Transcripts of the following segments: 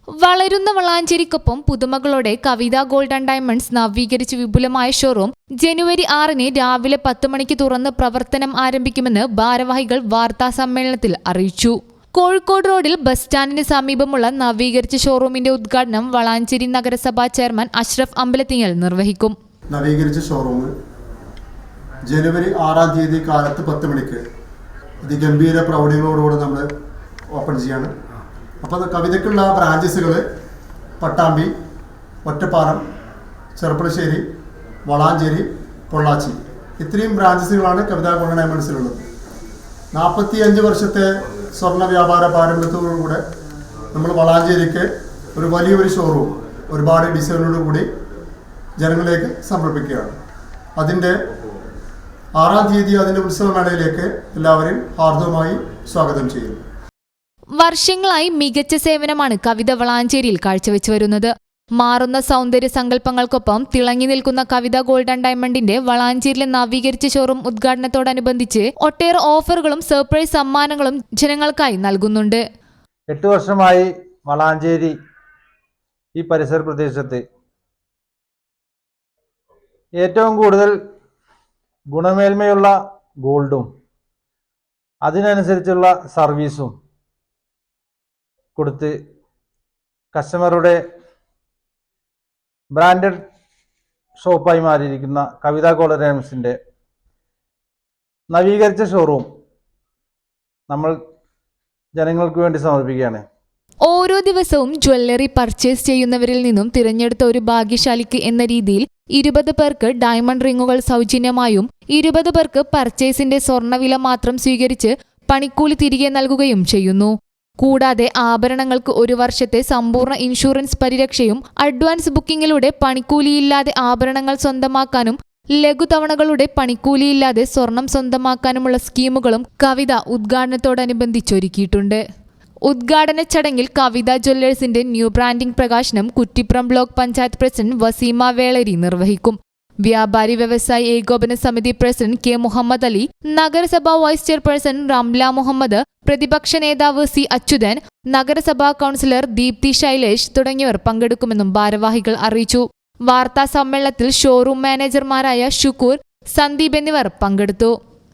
വളരുന്ന വളാഞ്ചേരിക്കൊപ്പം പുതുമകളോടെ കവിത gold and diamonds നവീകരിച്ച് വിപുലമായ ഷോറൂം ജനുവരി 6-ന് രാവിലെ 10 മണിക്ക് തുറന്ന് പ്രവർത്തനം ആരംഭിക്കുമെന്ന് ഭാരവാഹികൾ വാർത്താസമ്മേളനത്തിൽ അറിയിച്ചു. കോഴിക്കോട് റോഡിൽ ബസ് സ്റ്റാൻഡിന് സമീപമുള്ള നവീകരിച്ച ഷോറൂമിന്റെ ഉദ്ഘാടനം വളാഞ്ചേരി നഗരസഭാ ചെയർമാൻ അഷ്റഫ് അമ്പലത്തിങ്ങൽ നിർവഹിക്കും. നവീകരിച്ച ഷോറൂം ജനുവരി 6-ാം തീയതി കാലത്ത് 10 മണിക്ക് അതിഗംഭീര പ്രൗഢികളോടുകൂടി നമ്മൾ ഓപ്പൺ ചെയ്യാണ്. അപ്പോൾ കവിതയ്ക്കുള്ള ബ്രാഞ്ചസുകൾ പട്ടാമ്പി, ഒറ്റപ്പാലം, ചെറുപ്പളശ്ശേരി, വളാഞ്ചേരി, പൊള്ളാച്ചി ഇത്രയും ബ്രാഞ്ചസുകളാണ് കവിതാ ഗോൾഡ് ഡയമണ്ട്സിലുള്ളത്. 45 വർഷത്തെ സ്വർണ്ണ വ്യാപാര പാരമ്പര്യത്തോടുകൂടെ നമ്മൾ വളാഞ്ചേരിക്ക് ഒരു വലിയൊരു ഷോറൂം ഒരുപാട് ഡിസൈനോടുകൂടി ജനങ്ങളിലേക്ക് സമർപ്പിക്കുകയാണ്. അതിൻ്റെ 6-ാം തീയതി അതിൻ്റെ ഉത്സവമേളയിലേക്ക് എല്ലാവരെയും ഹാർദവമായി സ്വാഗതം ചെയ്യുന്നു. വർഷങ്ങളായി മികച്ച സേവനമാണ് കവിത വളാഞ്ചേരിയിൽ കാഴ്ചവെച്ചു വരുന്നത്. മാറുന്ന സൗന്ദര്യ സങ്കല്പങ്ങൾക്കൊപ്പം തിളങ്ങി നിൽക്കുന്ന കവിത ഗോൾഡ് ആൻഡ് ഡയമണ്ടിന്റെ വളാഞ്ചേരിയിലെ നവീകരിച്ച ഷോറൂം ഉദ്ഘാടനത്തോടനുബന്ധിച്ച് ഒട്ടേറെ ഓഫറുകളും സർപ്രൈസ് സമ്മാനങ്ങളും ജനങ്ങൾക്കായി നൽകുന്നുണ്ട്. 8 വർഷമായി വളാഞ്ചേരി ഈ പരിസര പ്രദേശത്ത് ഏറ്റവും കൂടുതൽ ഗുണമേന്മയുള്ള ഗോൾഡും അതിനനുസരിച്ചുള്ള സർവീസും കൊടുത്ത് കസ്റ്റമറുടെ ബ്രാൻഡഡ് ഷോപ്പായി മാറിയിരിക്കുന്ന കവിത ഗോൾഡ് ഡയമണ്ട്സിൻ്റെ നവീകരിച്ച ഷോറൂം നമ്മൾ ജനങ്ങൾക്ക് വേണ്ടി സമർപ്പിക്കുകയാണ്. ഓരോ ദിവസവും ജ്വല്ലറി പർച്ചേസ് ചെയ്യുന്നവരിൽ നിന്നും തിരഞ്ഞെടുത്ത ഒരു ഭാഗ്യശാലിക്ക് എന്ന രീതിയിൽ 20 പേർക്ക് ഡയമണ്ട് റിങ്ങുകൾ സൗജന്യമായും 20 പേർക്ക് പർച്ചേസിന്റെ സ്വർണ്ണവില മാത്രം സ്വീകരിച്ച് പണിക്കൂലി തിരികെ നൽകുകയും ചെയ്യുന്നു. കൂടാതെ ആഭരണങ്ങൾക്ക് 1 വർഷത്തെ സമ്പൂർണ്ണ ഇൻഷുറൻസ് പരിരക്ഷയും അഡ്വാൻസ് ബുക്കിംഗിലൂടെ പണിക്കൂലിയില്ലാതെ ആഭരണങ്ങൾ സ്വന്തമാക്കാനും ലഘുതവണകളുടെ പണിക്കൂലിയില്ലാതെ സ്വർണം സ്വന്തമാക്കാനുമുള്ള സ്കീമുകളും കവിത ഉദ്ഘാടനത്തോടനുബന്ധിച്ചൊരുക്കിയിട്ടുണ്ട്. ഉദ്ഘാടന ചടങ്ങിൽ കവിത ജ്വല്ലേഴ്സിന്റെ ന്യൂ ബ്രാൻഡിംഗ് പ്രകാശനം കുറ്റിപ്പുറം ബ്ലോക്ക് പഞ്ചായത്ത് പ്രസിഡന്റ് വസീമ വേളരി നിർവഹിക്കും. വ്യാപാരി വ്യവസായി ഏകോപന സമിതി പ്രസിഡന്റ് കെ മുഹമ്മദ് അലി, നഗരസഭാ വൈസ് ചെയർപേഴ്സൺ റംല മുഹമ്മദ്, പ്രതിപക്ഷ നേതാവ് സി അച്യുതൻ, നഗരസഭാ കൗൺസിലർ ദീപ്തി ശൈലേഷ് തുടങ്ങിയവർ പങ്കെടുക്കുമെന്നും ഭാരവാഹികൾ അറിയിച്ചു. വാർത്താ സമ്മേളനത്തിൽ ഷോറൂം മാനേജർമാരായ ഷുക്കൂർ, സന്ദീപ് എന്നിവർ പങ്കെടുത്തു.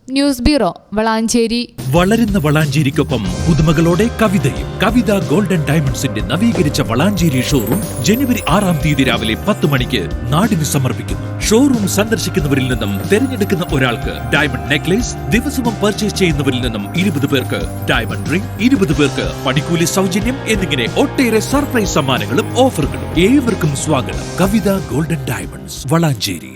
News bureau, Valanchery. വളരുന്ന വളാഞ്ചേരിക്കൊപ്പം പുതുമകളോടെ കവിതയും. കവിത ഗോൾഡ് ആൻഡ് ഡയമണ്ട്സിന്റെ നവീകരിച്ച വളാഞ്ചേരി ഷോറൂം ജനുവരി 6-ാം തീയതി രാവിലെ 10 മണിക്ക് നാടിന് സമർപ്പിക്കുന്നു. ഷോറൂം സന്ദർശിക്കുന്നവരിൽ നിന്നും തിരഞ്ഞെടുക്കുന്ന ഒരാൾക്ക് ഡയമണ്ട് നെക്ലേസ്, ദിവസവും പർച്ചേസ് ചെയ്യുന്നവരിൽ നിന്നും 20 പേർക്ക് ഡയമണ്ട് റിംഗ്, 20 പേർക്ക് പണിക്കൂലി സൗജന്യം എന്നിങ്ങനെ ഒട്ടേറെ സർപ്രൈസ് സമ്മാനങ്ങളും ഓഫറുകളും. ഏവർക്കും സ്വാഗതം. കവിത ഗോൾഡ് ആൻഡ് ഡയമണ്ട്സ്, വളാഞ്ചേരി.